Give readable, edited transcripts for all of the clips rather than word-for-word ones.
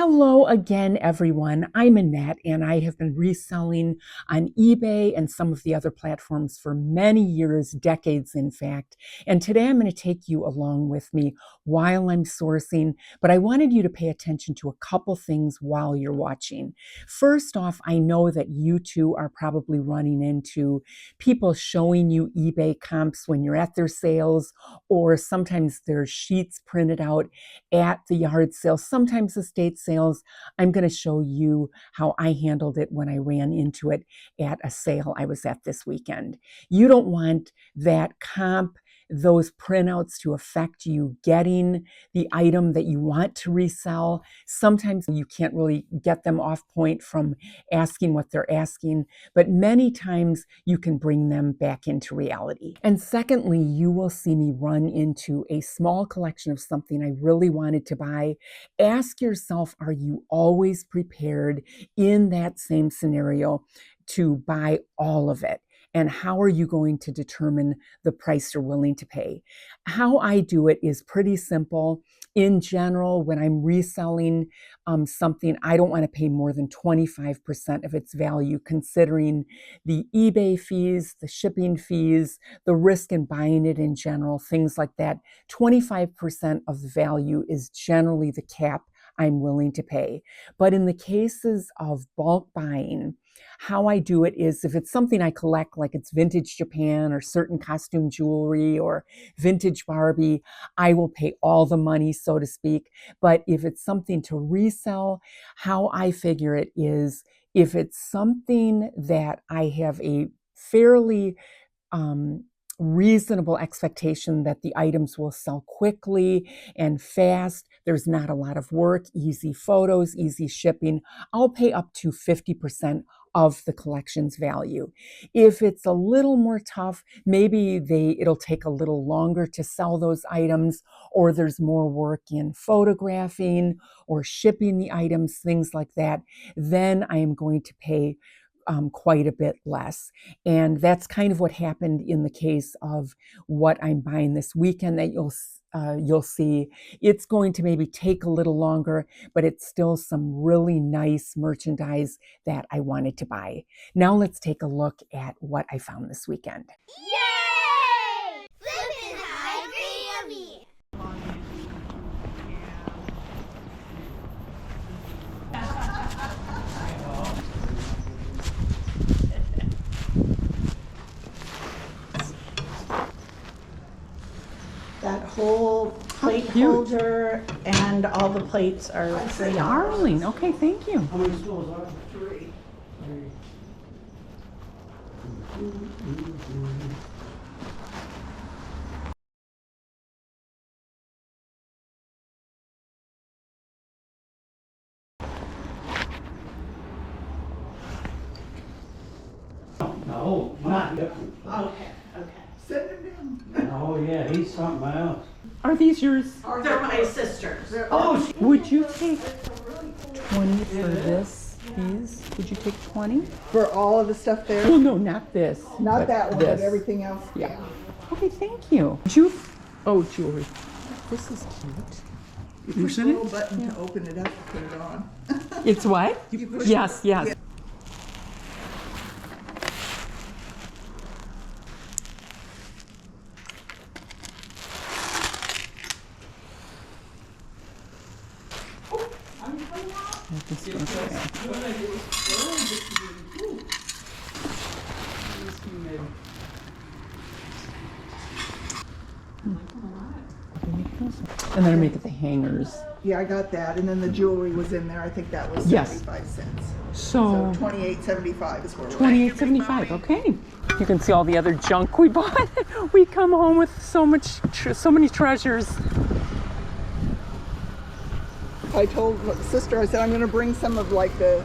Hello again, everyone. I'm Annette, and I have been reselling on eBay and some of the other platforms for many years, decades, in fact. And today I'm going to take you along with me while I'm sourcing, but I wanted you to pay attention to a couple things while you're watching. First off, I know that you too are probably running into people showing you eBay comps when you're at their sales, or sometimes there's sheets printed out at the yard sale, sometimes estate sales. I'm going to show you how I handled it when I ran into it at a sale I was at this weekend. You don't want that comp, those printouts to affect you getting the item that you want to resell. Sometimes you can't really get them off point from asking what they're asking, but many times you can bring them back into reality. And secondly, you will see me run into a small collection of something I really wanted to buy. Ask yourself, are you always prepared in that same scenario to buy all of it? And how are you going to determine the price you're willing to pay? How I do it is pretty simple. In general, when I'm reselling something, I don't want to pay more than 25% of its value, considering the eBay fees, the shipping fees, the risk in buying it in general, things like that. 25% of the value is generally the cap I'm willing to pay. But in the cases of bulk buying, how I do it is if it's something I collect, like it's vintage Japan or certain costume jewelry or vintage Barbie, I will pay all the money, so to speak. But if it's something to resell, how I figure it is if it's something that I have a fairly reasonable expectation that the items will sell quickly and fast, there's not a lot of work, easy photos, easy shipping, I'll pay up to 50% of the collection's value. If it's a little more tough, maybe it'll take a little longer to sell those items, or there's more work in photographing or shipping the items, things like that, then I am going to pay quite a bit less. And that's kind of what happened in the case of what I'm buying this weekend that you'll see. It's going to maybe take a little longer, but it's still some really nice merchandise that I wanted to buy. Now let's take a look at what I found this weekend. Yay! Flippin' high yummy! That whole plate holder and all the plates are Darling, okay, thank you. How many stools are there? 3. No, not different. Okay. Send him down. Oh yeah, he's something else. Are these yours? They're my sisters. Oh, Would you take 20 for this? These? Would you take 20? For all of the stuff there? Oh, no, not this. Not but that one, this. but everything else? Yeah. Okay, thank you. Jewelry. This is cute. You push the little button to open it up and put it on. It's what? You push Yes. Yeah. And then I make it the hangers. Yeah, I got that, and then the jewelry was in there. I think that was Yes. 75 cents. So So $28.75 is where we're at. $28.75. Okay. You can see all the other junk we bought. We come home with so many treasures. I told my sister, I said, I'm going to bring some of like the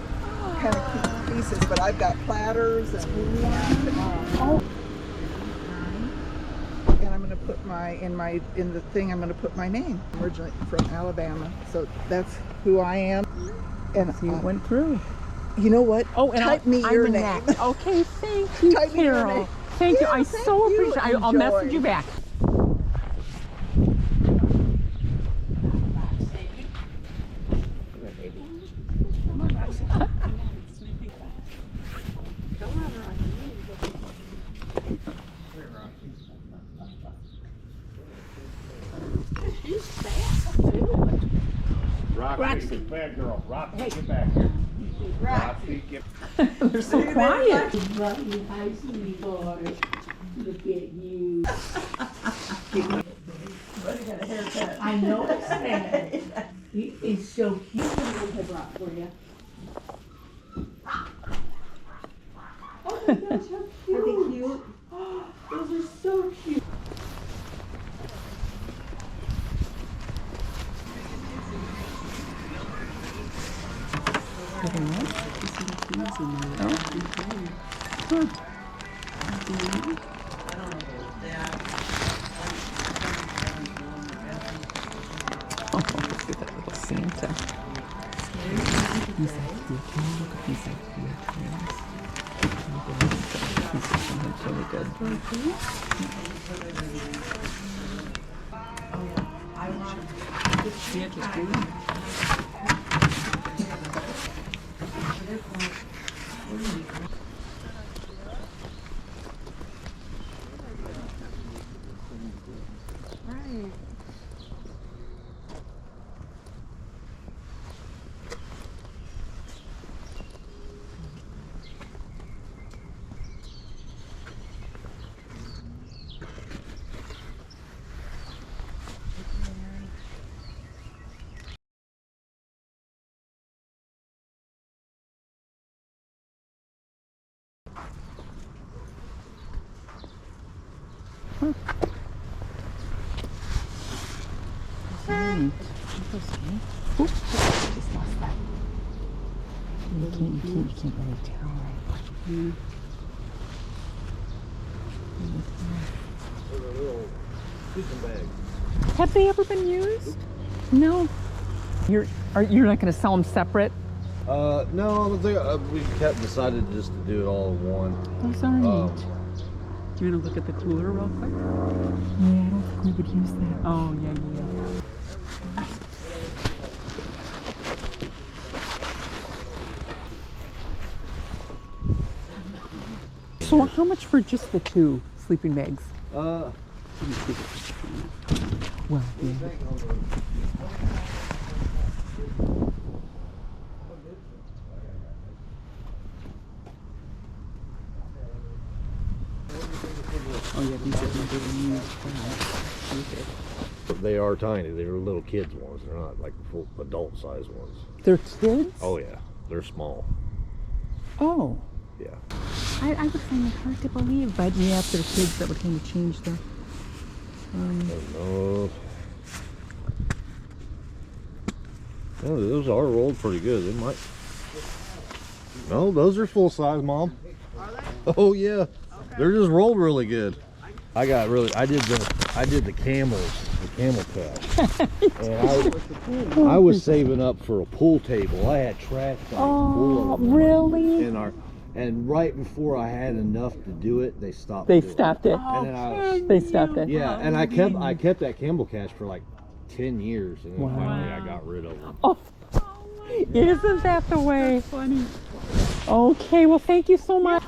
kind of cute pieces, but I've got platters and and I'm going to put in the thing, I'm going to put my name. I'm originally from Alabama, so that's who I am. And You went through. you know what? Oh, and type me your name. Annette. Okay, thank you, Type me your Carol. name. Thank you. Yeah, I thank so you. appreciate it. I'll message Enjoy. you back. Roxy, bad girl. Roxy, get back here. Roxy, get They're so quiet. Hi, sweetie boy. Look at you. Buddy got a haircut. I know it's bad. He is so cute. What I brought for you. Oh my gosh, how cute. Are they cute? Those are so cute. Santa. He's like, cute. Can you look at these like weird twins? He's really good. Yeah, just do it. Just lost that. You can't really tell, right? Have they ever been used? No. You're not going to sell them separate? No, we kept decided just to do it all in one. Those are neat. Do you want to look at the cooler real quick? Yeah, I don't think we would use that. Oh, yeah. So how much for just the 2 sleeping bags? Well, yeah. Oh yeah, these are never used. They are tiny. They're little kids ones. They're not like full adult size ones. They're kids? Oh yeah, they're small. Oh. Yeah. I would find it hard to believe, but yeah, if they're kids, that would kind of change the. I don't know. No, those are rolled pretty good. They might. No, those are full size, Mom. Are they? Oh yeah, okay. They're just rolled really good. I did the camel cache, and I was saving up for a pool table. I had trash bags full of them. Really? And right before I had enough to do it, they stopped. They stopped it. And then They stopped it. yeah, and I kept that camel cache for like 10 years, and then finally I got rid of them. Oh, isn't that the way? That's funny. Okay, well, thank you so much.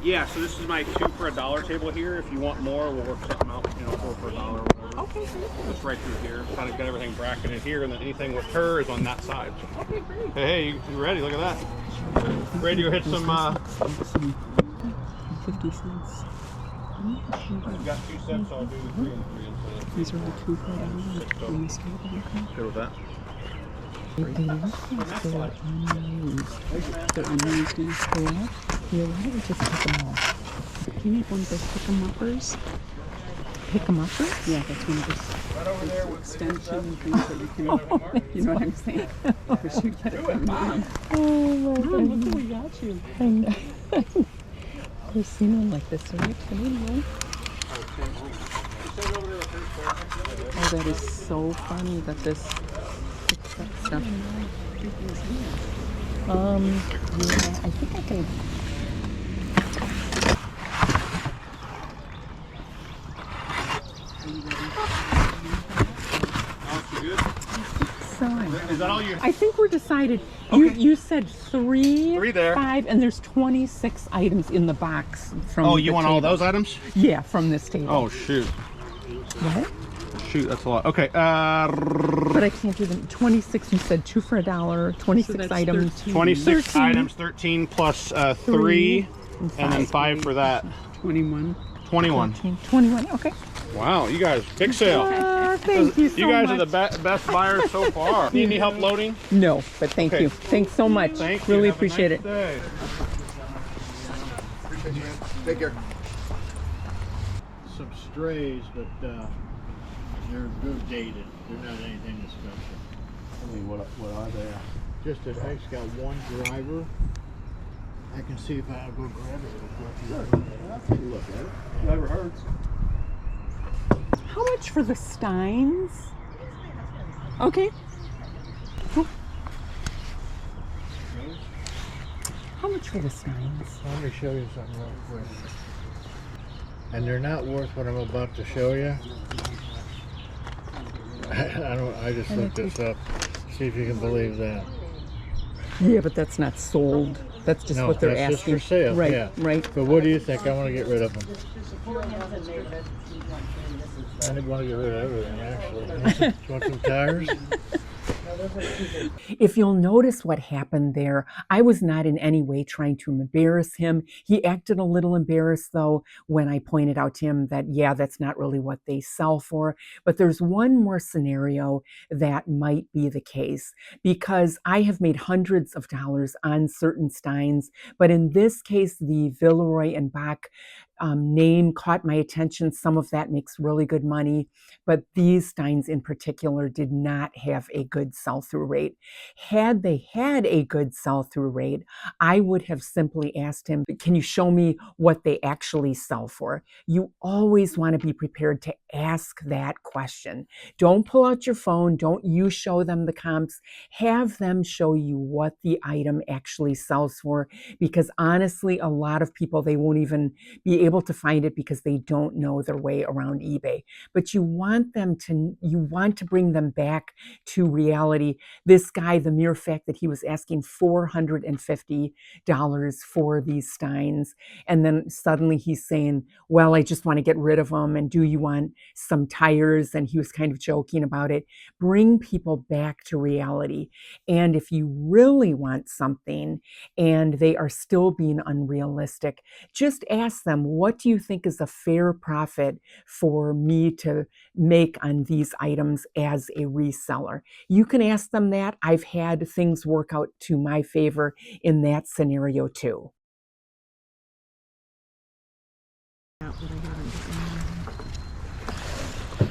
Yeah, so this is my 2 for $1 table here. If you want more, we'll work something out, 4 for $1 or whatever. Okay. Just right through here. Kind of got everything bracketed here, and then anything with her is on that side. So. Okay, great. Hey, you ready? Look at that. Ready to hit some, 50 cents. I've got 2 sets, so I'll do 3 and 3 instead of 3. These are the 2 for $1. Good with that? They look like they're unused. They're unused and full. Yeah, why don't we just pick them all? Do you need one of those pick-em-uppers? Pick-em-uppers? Yeah, that's one of those extension things that you can, you know what I'm saying? We should get it from Mom. Oh, my God. Look what we got you. I know. I've never seen one like this, right? Anyway. Oh, that is so funny that this picks up stuff. Yeah, I think I can. So, Is that all you? I think we're decided. Okay. You said three there. 5, and there's 26 items in the box from. Oh, you the want all table. those items? Yeah, from this table. Oh, shoot. What? Shoot, that's a lot. Okay, But I can't do them. 26. You said 2 for $1. 26 items. 13. 26 13. items, 13 plus 3, and then 5 for that. 21. 21. 21. Okay. Wow, you guys, big sale. Thank you so You guys much. are the best buyers so far. Need any help loading? No, but thank Okay. you. Thanks so much. Thank you. Really Have a appreciate nice it. day. Take care. Some strays, but they're dated. They're not anything special. I mean, what are they? Just that I just got one driver. I can see if I'll go grab it real quick. I'll take a look at it. Never hurts. How much for the Steins? Okay. Cool. How much for the Steins? Let me show you something real quick. And they're not worth what I'm about to show you. I just looked this up. See if you can believe that. Yeah, but that's not sold. That's just No, what they're that's asking. just for sale, Right, yeah. right. But what do you think? I want to get rid of them. I didn't want to get rid of everything, actually. You want some tires? If you'll notice what happened there, I was not in any way trying to embarrass him. He acted a little embarrassed, though, when I pointed out to him that, yeah, that's not really what they sell for. But there's one more scenario that might be the case, because I have made hundreds of dollars on certain Steins. But in this case, the Villeroy and Bach name caught my attention. Some of that makes really good money, but these Steins in particular did not have a good sell-through rate. Had they had a good sell-through rate, I would have simply asked him, can you show me what they actually sell for? You always want to be prepared to ask that question. Don't pull out your phone. Don't you show them the comps. Have them show you what the item actually sells for, because honestly, a lot of people, they won't even be able to find it because they don't know their way around eBay. But you want to bring them back to reality. This guy, the mere fact that he was asking $450 for these Steins, and then suddenly he's saying, well, I just want to get rid of them, and do you want some tires? And he was kind of joking about it. Bring people back to reality. And if you really want something and they are still being unrealistic, just ask them, what do you think is a fair profit for me to make on these items as a reseller? You can ask them that. I've had things work out to my favor in that scenario too.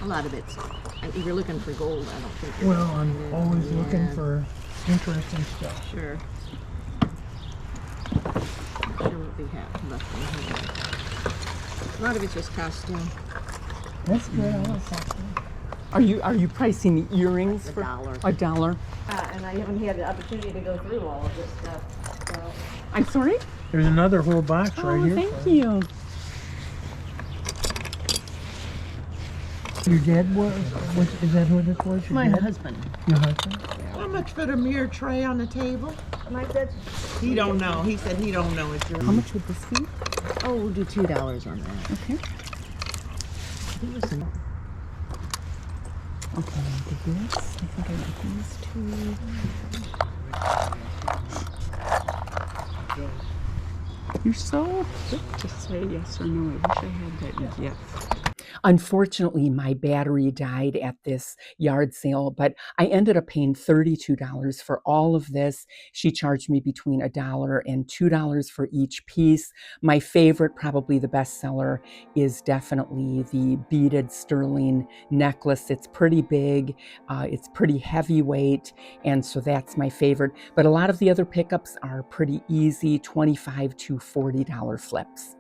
A lot of it's, if you're looking for gold, I don't think. Well, I'm always looking Yeah. for interesting stuff. Sure. Not sure what we have left in here. A lot of it's just costume. That's good. I like that. Are you pricing the earrings for $1. $1? And I haven't had the opportunity to go through all of this stuff. So. I'm sorry? There's another whole box right Oh, here. thank you. Your dad was is that who this was? Your My dad? husband. Your husband? How much for the mirror tray on the table? My dad's. He don't know. He said he don't know. It's your. How much would this be? Oh, we'll do $2 on that. Okay. He was in. Okay, I did this. I think I got these two. You're so quick to say yes or no. I wish I had that gift. Unfortunately, my battery died at this yard sale, but I ended up paying $32 for all of this. She charged me between $1 and $2 for each piece. My favorite, probably the best seller, is definitely the beaded sterling necklace. It's pretty big, it's pretty heavyweight, and so that's my favorite. But a lot of the other pickups are pretty easy, $25 to $40 flips.